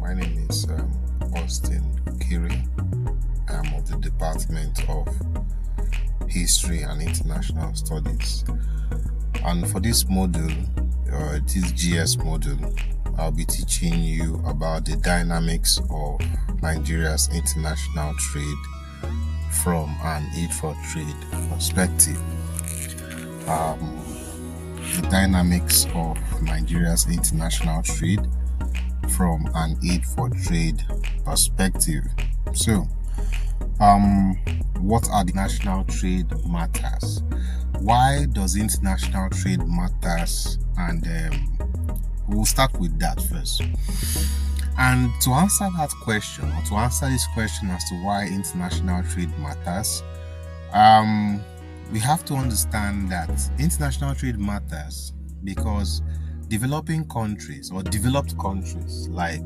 My name is Austine Okere. I'm of the Department of History and International Studies. And for this module, this GS module, I'll be teaching you about the dynamics of Nigeria's international trade from an aid for trade perspective. The dynamics of Nigeria's international trade from an aid for trade perspective. So, what are the national trade matters? Why does international trade matters? And we'll start with that first. And to answer that question, or to answer this question as to why international trade matters, we have to understand that international trade matters because developing countries or developed countries like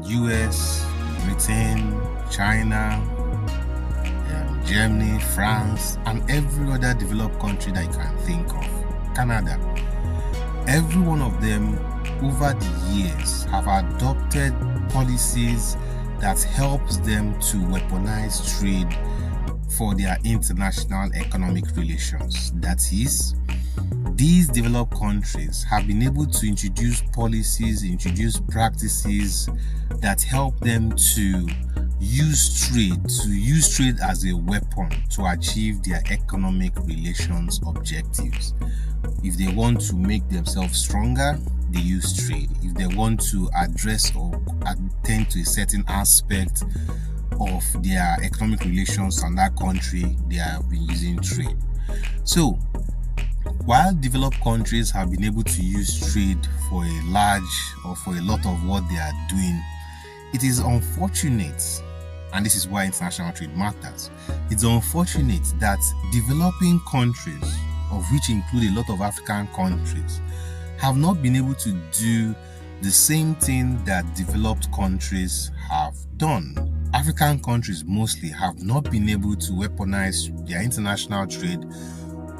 US, Britain, China, Germany, France, and every other developed country that you can think of, Canada, every one of them over the years have adopted policies that helps them to weaponize trade for their international economic relations. That is, these developed countries have been able to introduce policies, introduce practices that help them to use trade as a weapon to achieve their economic relations objectives. If they want to make themselves stronger, they use trade. If they want to address or attend to a certain aspect of their economic relations on that country, they have been using trade. So, while developed countries have been able to use trade for a large or for a lot of what they are doing, it is unfortunate, and this is why international trade matters, it's unfortunate that developing countries, of which include a lot of African countries, have not been able to do the same thing that developed countries have done. African countries mostly have not been able to weaponize their international trade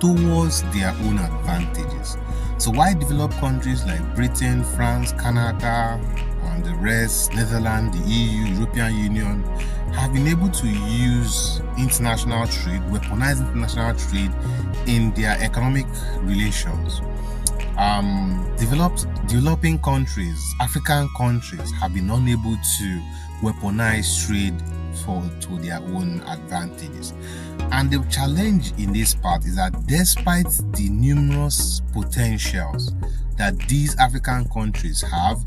towards their own advantages. So while developed countries like Britain, France, Canada, and the rest, Netherlands, the EU, European Union, have been able to use international trade, weaponize international trade in their economic relations. Developing countries, African countries, have been unable to weaponize trade to their own advantages. And the challenge in this part is that despite the numerous potentials that these African countries have,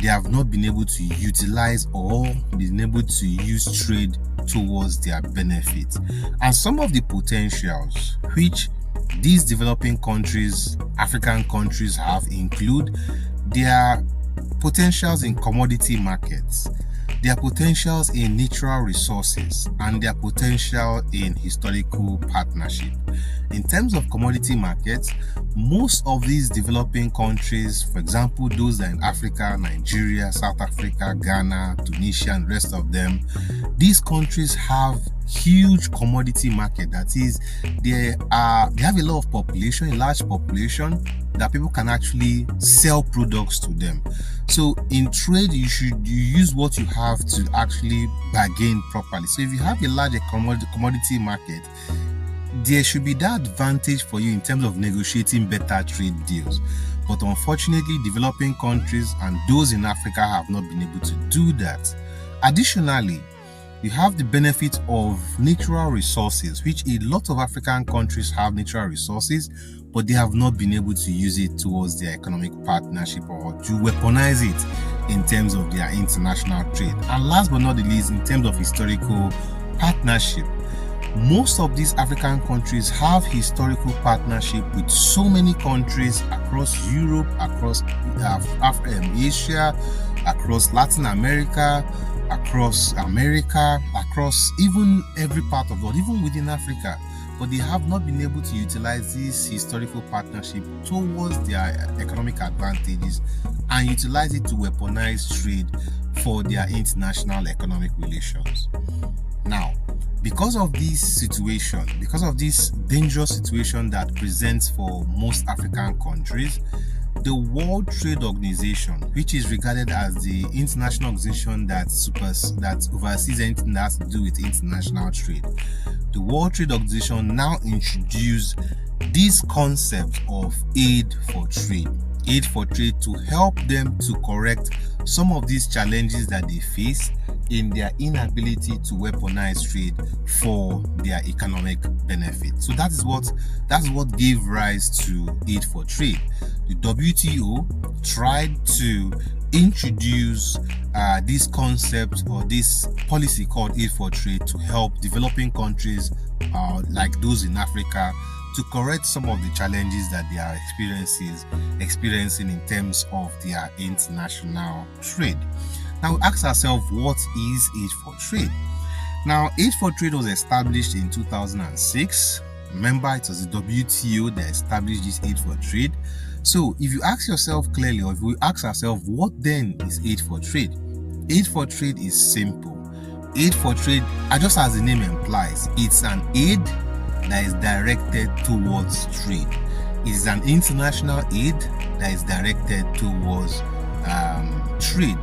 they have not been able to utilize or been able to use trade towards their benefit. And some of the potentials which these developing countries, African countries, have include their potentials in commodity markets, their potentials in natural resources, and their potential in historical partnership. In terms of commodity markets, most of these developing countries, for example, those that are in Africa, Nigeria, South Africa, Ghana, Tunisia, and the rest of them, these countries have huge commodity market. That is, they have a lot of population, a large population, that people can actually sell products to them. So in trade, you use what you have to actually bargain properly. So if you have a large commodity market, there should be that advantage for you in terms of negotiating better trade deals. But unfortunately, developing countries and those in Africa have not been able to do that. Additionally, you have the benefit of natural resources, which a lot of African countries have natural resources, but they have not been able to use it towards their economic partnership or to weaponize it in terms of their international trade. And last but not the least, in terms of historical partnership, most of these African countries have historical partnership with so many countries across Europe, across Asia, across Latin America, across America, across even every part of the world, even within Africa. But they have not been able to utilize this historical partnership towards their economic advantages and utilize it to weaponize trade for their international economic relations. Now, because of this situation, because of this dangerous situation that presents for most African countries, the World Trade Organization, which is regarded as the international organization that oversees anything that has to do with international trade, the World Trade Organization now introduced this concept of aid for trade. Aid for trade to help them to correct some of these challenges that they face in their inability to weaponize trade for their economic benefit. So that is what gave rise to aid for trade. The WTO tried to introduce this concept or this policy called aid for trade to help developing countries like those in Africa to correct some of the challenges that they are experiencing in terms of their international trade. Now we ask ourselves, what is aid for trade? Now, aid for trade was established in 2006. Remember, it was the WTO that established this aid for trade. So if you ask yourself clearly, or if we ask ourselves, what then is aid for trade? Aid for trade is simple. Aid for trade, just as the name implies, it's an aid that is directed towards trade. It is an international aid that is directed towards trade.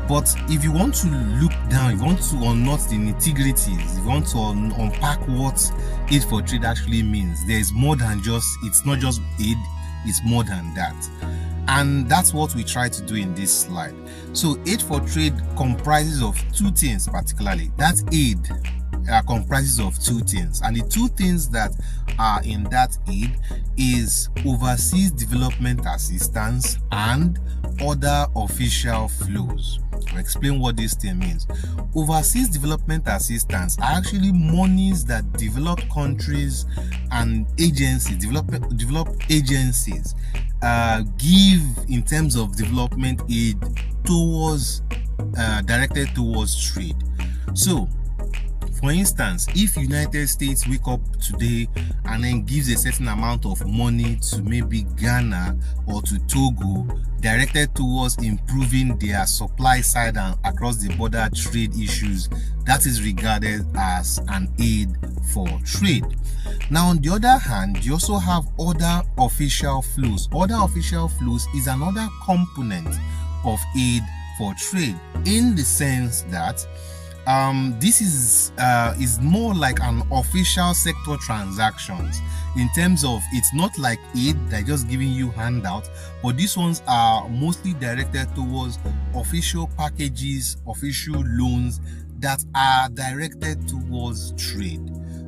But if you want to look down, if you want to unknot the nitty-gritties, if you want to unpack what aid for trade actually means, there is more than it's not just aid, it's more than that. And that's what we try to do in this slide. So aid for trade comprises of two things particularly. That aid comprises of two things, and the two things that are in that aid is overseas development assistance and other official flows. I'll explain what this thing means. Overseas development assistance are actually monies that developed countries and agencies, developed agencies give in terms of development aid towards directed towards trade. So for instance, if United States wake up today and then gives a certain amount of money to maybe Ghana or to Togo directed towards improving their supply side and across the border trade issues, that is regarded as an aid for trade. Now, on the other hand, you also have other official flows. Other official flows is another component of aid for trade, in the sense that this is more like an official sector transactions, in terms of it's not like aid that just giving you handout, but these ones are mostly directed towards official packages, official loans that are directed towards trade.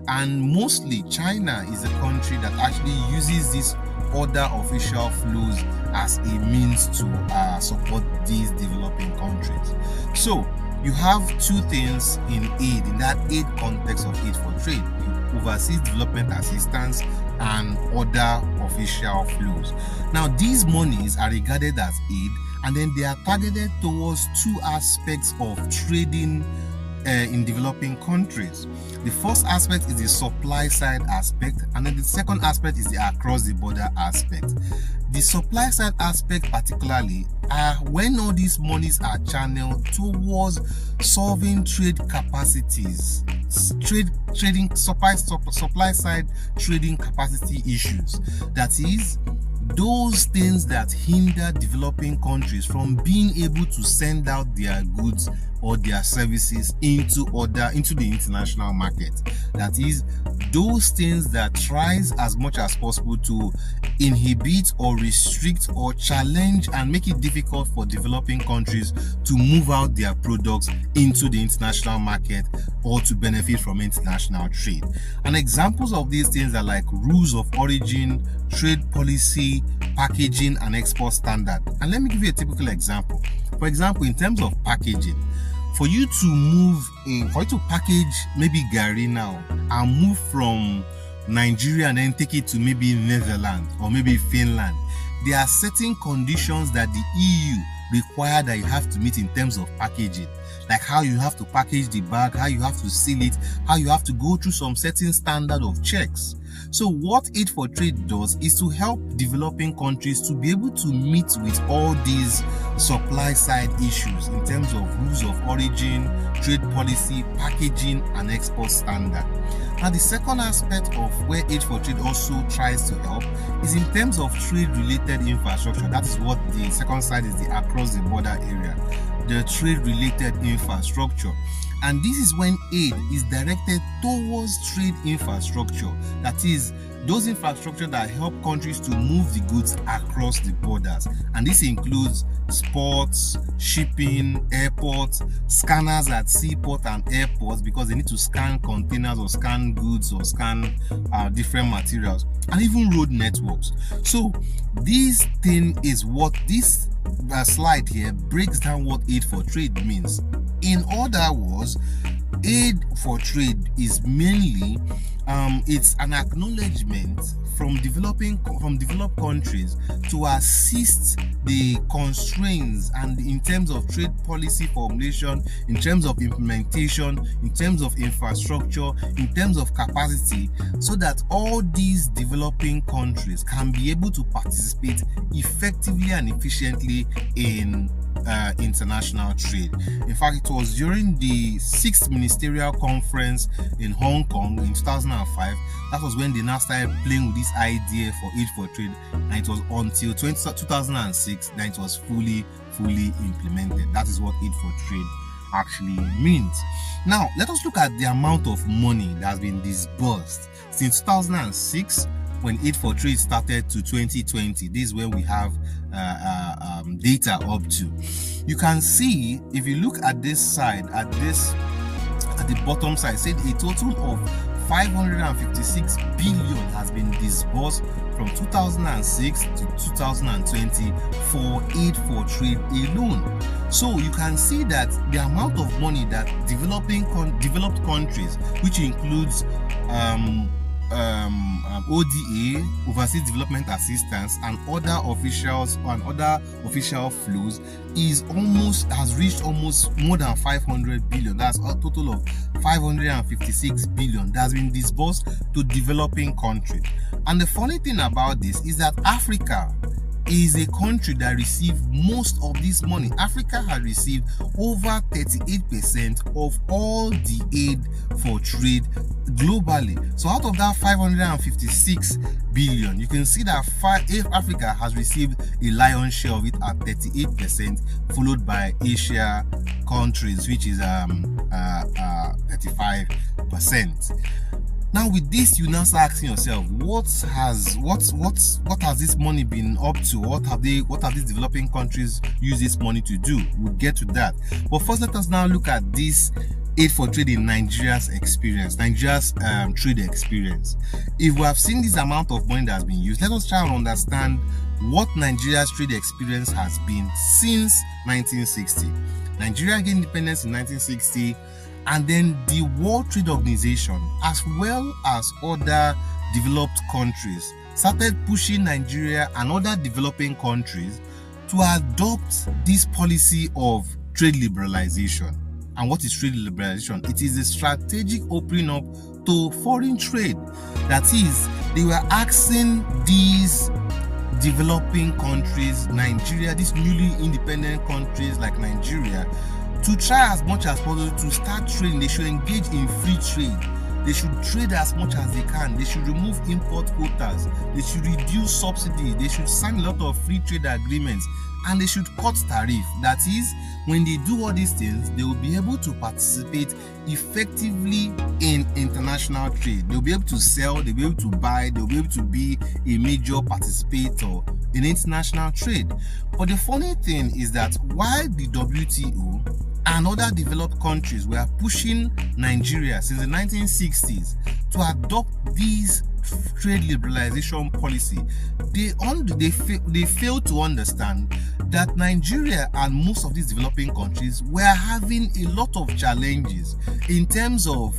And mostly China is a country that actually uses these other official flows as a means to support these developing countries. So you have two things in aid, in that aid context of aid for trade: overseas development assistance and other official flows. Now, these monies are regarded as aid, and then they are targeted towards two aspects of trading in developing countries. The first aspect is the supply side aspect, and then the second aspect is the across the border aspect. The supply side aspect particularly are when all these monies are channeled towards solving trade capacities, trading supply side trading capacity issues. That is, those things that hinder developing countries from being able to send out their goods or their services into the international market. That is, those things that tries as much as possible to inhibit or restrict or challenge and make it difficult for developing countries to move out their products into the international market or to benefit from international trade. And examples of these things are like rules of origin, trade policy, packaging, and export standard. And let me give you a typical example. For example, in terms of packaging, for you to package maybe Gary now and move from Nigeria and then take it to maybe Netherlands or maybe Finland, there are certain conditions that the EU require that you have to meet in terms of packaging, like how you have to package the bag, how you have to seal it, how you have to go through some certain standard of checks. So what Aid for Trade does is to help developing countries to be able to meet with all these supply side issues in terms of rules of origin, trade policy, packaging, and export standard. Now, the second aspect of where Aid for Trade also tries to help is in terms of trade-related infrastructure. That is what the second side is, the across the border area, the trade-related infrastructure. And this is when aid is directed towards trade infrastructure. That is, those infrastructure that help countries to move the goods across the borders. And this includes ports, shipping, airports, scanners at seaport and airports, because they need to scan containers or scan goods or scan different materials, and even road networks. So this thing is what this slide here breaks down what Aid for Trade means. In other words, Aid for Trade is mainly it's an acknowledgement from developed countries to assist the constraints and in terms of trade policy formulation, in terms of implementation, in terms of infrastructure, in terms of capacity, so that all these developing countries can be able to participate effectively and efficiently in international trade. In fact, it was during the 6th Ministerial Conference in Hong Kong in 2005 that was when they now started playing with this idea for Aid for Trade, and it was until 2006 that it was fully implemented. That is what Aid for Trade actually means. Now, let us look at the amount of money that has been disbursed since 2006 when Aid for Trade started to 2020. This is where we have data up to. You can see, if you look at this side, at the bottom side, said a total of 556 billion has been disbursed from 2006 to 2020 for Aid for Trade alone. So you can see that the amount of money that developed countries, which includes ODA, Overseas Development Assistance, and other officials and other official flows, has reached almost more than 500 billion. That's a total of 556 billion that has been disbursed to developing countries. And the funny thing about this is that Africa is a country that received most of this money. Africa has received over 38% of all the aid for trade globally. So out of that 556 billion, you can see that Africa has received a lion's share of it at 38%, followed by Asia countries, which is 35%. Now, with this, you now start asking yourself, what has this money been up to? What have these developing countries used this money to do? We'll get to that. But first, let us now look at this Aid for Trade in Nigeria's experience, Nigeria's trade experience. If we have seen this amount of money that has been used, let us try and understand what Nigeria's trade experience has been since 1960. Nigeria gained independence in 1960. And then the World Trade Organization, as well as other developed countries, started pushing Nigeria and other developing countries to adopt this policy of trade liberalization. And what is trade liberalization? It is a strategic opening up to foreign trade. That is, they were asking these developing countries, Nigeria, these newly independent countries like Nigeria, to try as much as possible to start trading. They should engage in free trade. They should trade as much as they can. They should remove import quotas. They should reduce subsidies. They should sign a lot of free trade agreements, and they should cut tariff. That is, when they do all these things, they will be able to participate effectively in international trade. They'll be able to sell, they'll be able to buy, they'll be able to be a major participator in international trade. But the funny thing is that while the WTO and other developed countries were pushing Nigeria since the 1960s to adopt these trade liberalization policy, they failed to understand that Nigeria and most of these developing countries were having a lot of challenges in terms of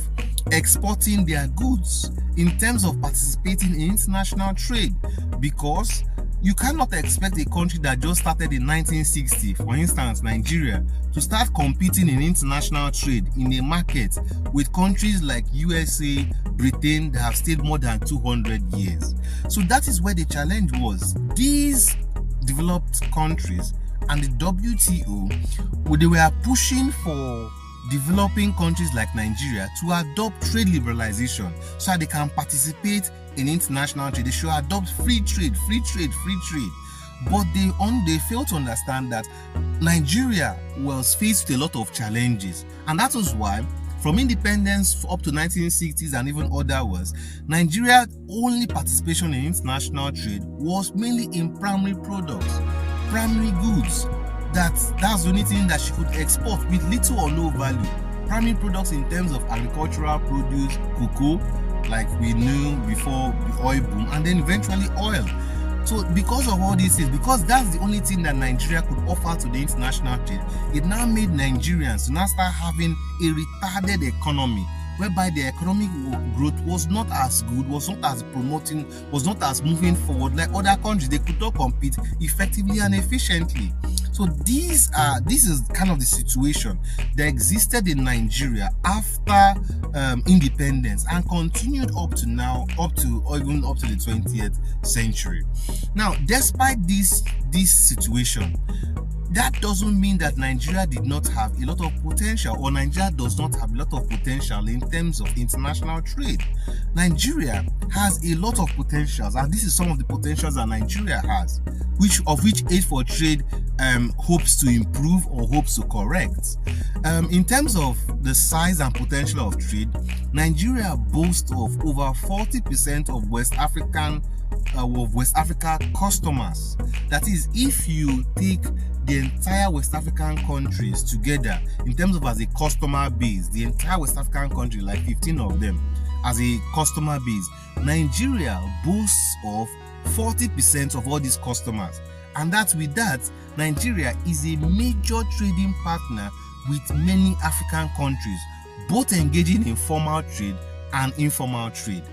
exporting their goods, in terms of participating in international trade, because You cannot expect a country that just started in 1960, for instance, Nigeria, to start competing in international trade in a market with countries like USA, Britain that have stayed more than 200 years. So that is where the challenge was. These developed countries and the WTO, they were pushing for developing countries like Nigeria to adopt trade liberalization so that they can participate in international trade. They should adopt free trade. But they fail to understand that Nigeria was faced with a lot of challenges, and that was why from independence up to 1960s and even other wars, Nigeria's only participation in international trade was mainly in primary products, primary goods. That's the only thing that she could export with little or no value. Primary products in terms of agricultural produce, cocoa, like we knew before the oil boom, and then eventually oil. So because of all these things, because that's the only thing that Nigeria could offer to the international trade, it now made Nigerians to now start having a retarded economy, whereby the economic growth was not as good, was not as promoting, was not as moving forward like other countries. They could not compete effectively and efficiently. So this is kind of the situation that existed in Nigeria after independence and continued up to now, even up to the 20th century. Now, despite this situation, that doesn't mean that Nigeria did not have a lot of potential, or Nigeria does not have a lot of potential in terms of international trade. Nigeria has a lot of potentials, and this is some of the potentials that Nigeria has, which Aid for Trade hopes to improve or hopes to correct. In terms of the size and potential of trade, Nigeria boasts of over 40% of West Africa customers. That is, if you take the entire West African countries together in terms of as a customer base, the entire West African country, like 15 of them as a customer base, Nigeria boasts of 40% of all these customers. And with that, Nigeria is a major trading partner with many African countries, both engaging in formal trade and informal trade.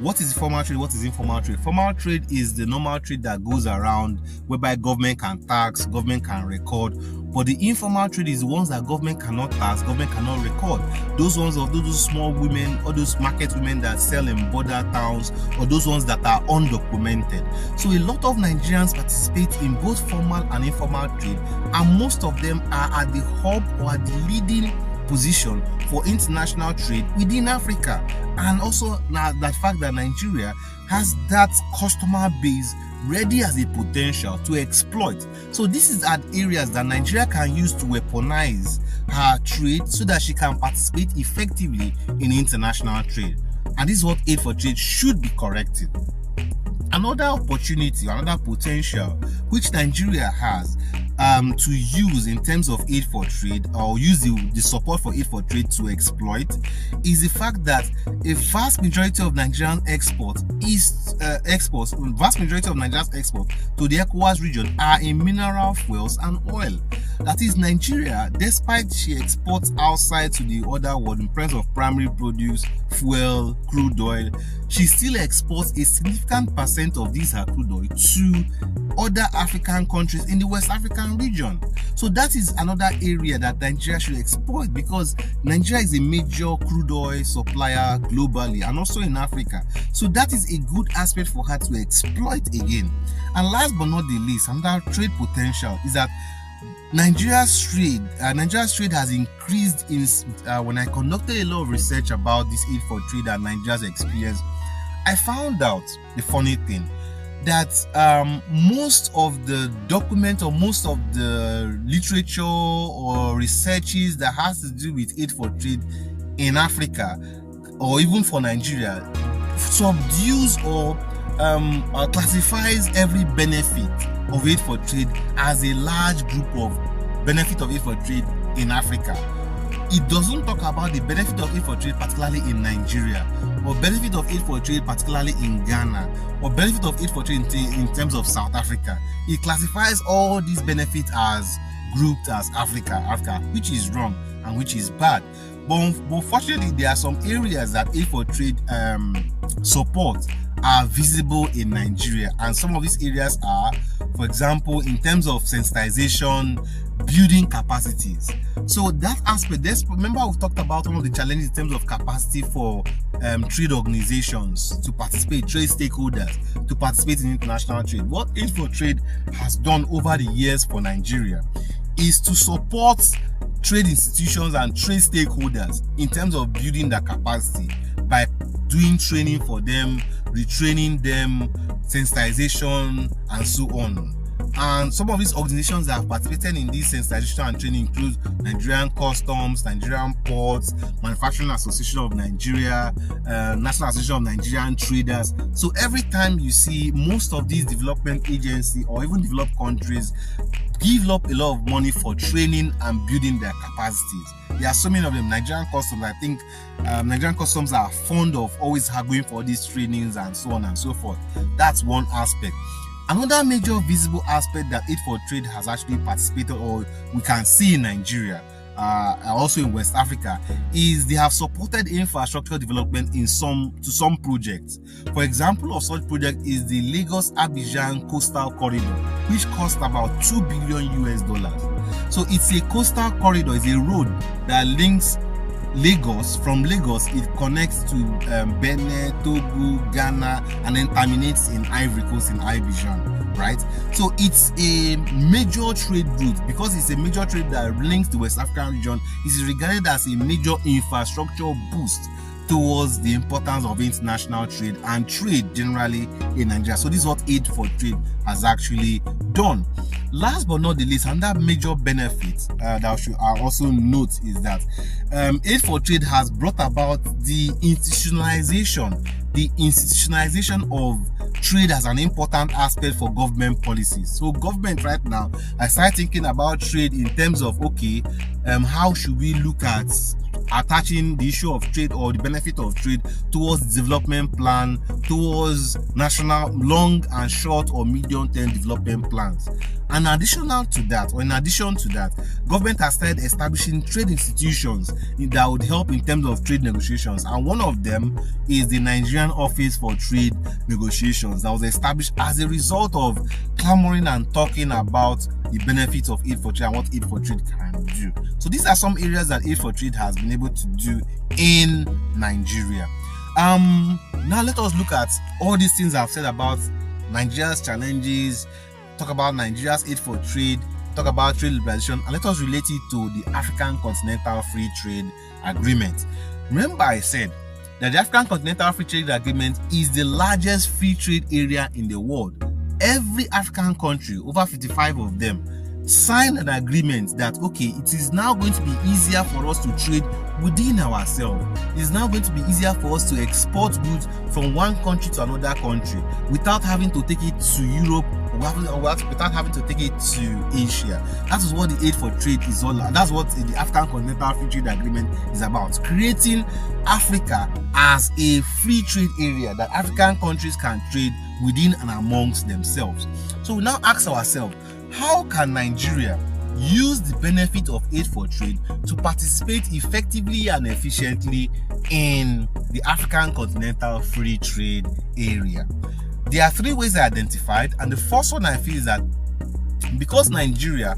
What is formal trade? What is informal trade? Formal trade is the normal trade that goes around, whereby government can tax, government can record. But the informal trade is the ones that government cannot tax, government cannot record. Those ones of those small women, or those market women that sell in border towns, or those ones that are undocumented. So a lot of Nigerians participate in both formal and informal trade, and most of them are at the hub or at the leading position for international trade within Africa. And also now that fact that Nigeria has that customer base ready as a potential to exploit. So this is at areas that Nigeria can use to weaponize her trade so that she can participate effectively in international trade. And this is what Aid for Trade should be correcting. Another opportunity, another potential which Nigeria has to use in terms of Aid for Trade, or use the support for Aid for Trade to exploit, is the fact that a vast majority of Nigerian exports to the ECOWAS region are in mineral fuels and oil. That is, Nigeria, despite she exports outside to the other world in terms of primary produce, fuel, crude oil, she still exports a significant percent of this her crude oil to other African countries in the West African region. So that is another area that Nigeria should exploit, because Nigeria is a major crude oil supplier globally and also in Africa. So that is a good aspect for her to exploit again. And last but not the least, another trade potential is that Nigeria's trade has increased in when I conducted a lot of research about this Aid for Trade and Nigeria's experience, I found out the funny thing that most of the document or most of the literature or researches that has to do with Aid for Trade in Africa or even for Nigeria subdues or classifies every benefit of Aid for Trade as a large group of benefit of Aid for Trade in Africa. It doesn't talk about the benefit of Aid for Trade particularly in Nigeria, or benefit of Aid for Trade particularly in Ghana, or benefit of Aid for Trade in terms of South Africa. It classifies all these benefits as grouped as Africa, which is wrong and which is bad. But fortunately, there are some areas that Aid for Trade support are visible in Nigeria. And some of these areas are, for example, in terms of sensitization, building capacities. So that aspect, remember we've talked about one of the challenges in terms of capacity for trade organizations to participate, trade stakeholders to participate in international trade. What Aid for Trade has done over the years for Nigeria is to support trade institutions and trade stakeholders in terms of building their capacity by doing training for them, retraining them, sensitization, and so on. And some of these organizations that have participated in this sensitization and training include Nigerian Customs, Nigerian Ports, Manufacturing Association of Nigeria, National Association of Nigerian Traders. So every time you see most of these development agencies or even developed countries give up a lot of money for training and building their capacities. There are so many of them. Nigerian Customs, I think Nigerian Customs are fond of always going for these trainings and so on and so forth. That's one aspect. Another major visible aspect that Aid for Trade has actually participated, or we can see in Nigeria, also in West Africa, is they have supported infrastructure development to some projects. For example, of such project is the Lagos-Abidjan Coastal Corridor, which cost about $2 billion. So it's a coastal corridor, it's a road that links Lagos. From Lagos, it connects to Benin, Togo, Ghana, and then terminates in Ivory Coast in Abidjan, right? So it's a major trade route. Because it's a major trade that links the West African region, it is regarded as a major infrastructure boost towards the importance of international trade and trade generally in Nigeria. So this is what Aid for Trade has actually done. Last but not the least, another major benefit that I should also note is that Aid for Trade has brought about the institutionalization of trade as an important aspect for government policies. So government right now, I start thinking about trade in terms of, okay, how should we look at attaching the issue of trade or the benefit of trade towards the development plan, towards national long and short or medium term development plans. And in addition to that, government has started establishing trade institutions that would help in terms of trade negotiations. And one of them is the Nigerian Office for Trade Negotiations that was established as a result of clamoring and talking about the benefits of Aid for Trade and what Aid for Trade can do. So these are some areas that Aid for Trade has been able to do in Nigeria. Now let us look at all these things I've said about Nigeria's challenges, talk about Nigeria's Aid for Trade, talk about trade liberalization, and let us relate it to the African Continental Free Trade Agreement. Remember I said that the African Continental Free Trade Agreement is the largest free trade area in the world. Every African country, over 55 of them, signed an agreement that, okay, it is now going to be easier for us to trade within ourselves. It is now going to be easier for us to export goods from one country to another country without having to take it to Europe or without having to take it to Asia. That is what the Aid for Trade is all about. That's what the African Continental Free Trade Agreement is about. Creating Africa as a free trade area that African countries can trade within and amongst themselves. So we now ask ourselves, how can Nigeria use the benefit of Aid for Trade to participate effectively and efficiently in the African Continental Free Trade Area? There are three ways I identified, and the first one I feel is that because Nigeria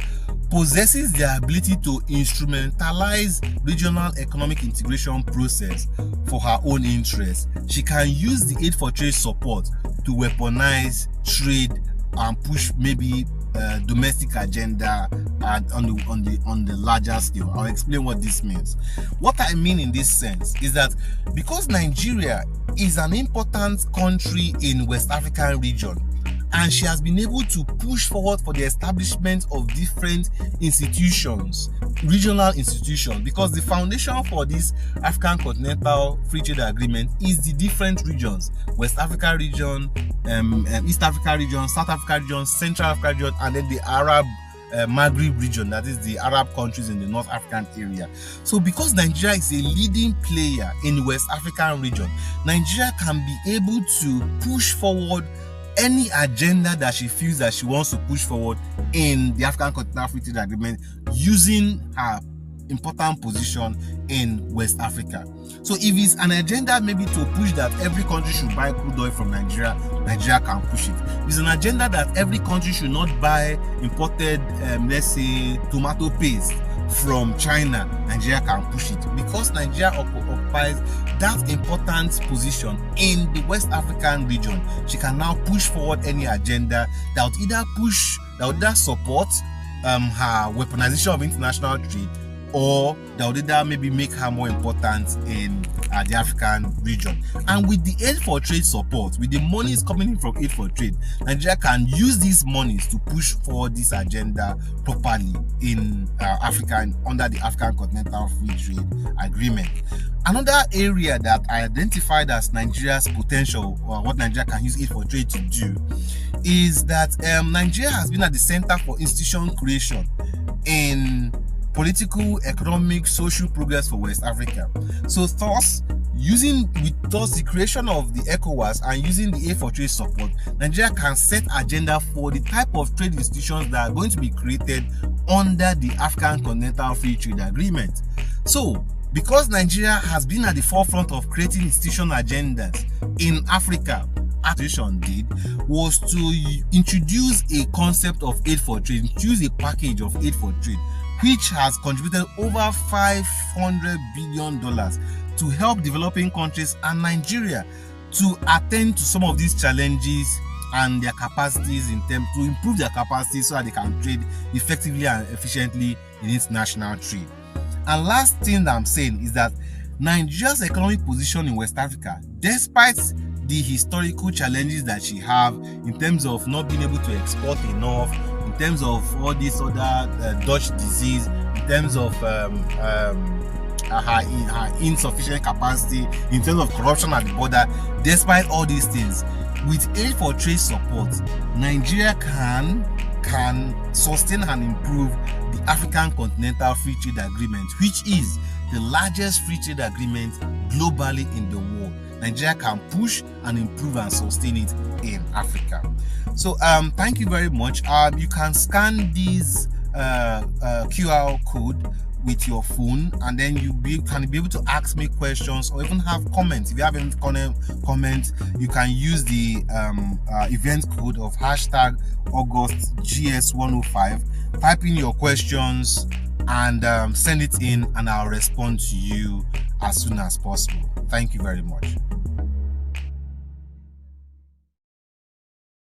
possesses the ability to instrumentalize regional economic integration process for her own interests, she can use the Aid for Trade support to weaponize trade and push maybe domestic agenda on the larger scale. I'll explain what this means. What I mean in this sense is that because Nigeria is an important country in West African region, and she has been able to push forward for the establishment of different institutions, regional institutions, because the foundation for this African Continental Free Trade Agreement is the different regions: West Africa region, East Africa region, South Africa region, Central Africa region, and then the Arab Maghreb region, that is the Arab countries in the North African area. So because Nigeria is a leading player in the West African region, Nigeria can be able to push forward any agenda that she feels that she wants to push forward in the African Continental Free Trade Agreement using her important position in West Africa. So if it's an agenda maybe to push that every country should buy crude oil from Nigeria, Nigeria can push it. If it's an agenda that every country should not buy imported, let's say, tomato paste from China, Nigeria can push it. Because Nigeria occupies that important position in the West African region, she can now push forward any agenda that would either support her weaponization of international trade, or that would either maybe make her more important in the African region. And with the aid for trade support, with the monies coming in from aid for trade, Nigeria can use these monies to push forward this agenda properly in Africa, under the African Continental Free Trade Agreement. Another area that I identified as Nigeria's potential, or what Nigeria can use aid for trade to do, is that Nigeria has been at the center for institution creation in political, economic, social progress for West Africa. So thus, the creation of the ECOWAS and using the aid for trade support, Nigeria can set agenda for the type of trade institutions that are going to be created under the African Continental Free Trade Agreement. So, because Nigeria has been at the forefront of creating institutional agendas in Africa, what did was to introduce a concept of aid for trade, introduce a package of aid for trade, which has contributed over $500 billion to help developing countries and Nigeria to attend to some of these challenges and their capacities to improve their capacities so that they can trade effectively and efficiently in international trade. And last thing that I'm saying is that Nigeria's economic position in West Africa, despite the historical challenges that she have in terms of not being able to export enough, in terms of all this other Dutch disease, in terms of her insufficient capacity, in terms of corruption at the border, despite all these things, with aid for trade support, Nigeria can sustain and improve the African Continental Free Trade Agreement, which is the largest free trade agreement globally in the world. Nigeria can push and improve and sustain it in Africa. So thank you very much. You can scan this QR code with your phone, and then can be able to ask me questions or even have comments. If you have any comments, you can use the event code of #AugustGS105. Type in your questions and send it in, and I'll respond to you as soon as possible. Thank you very much.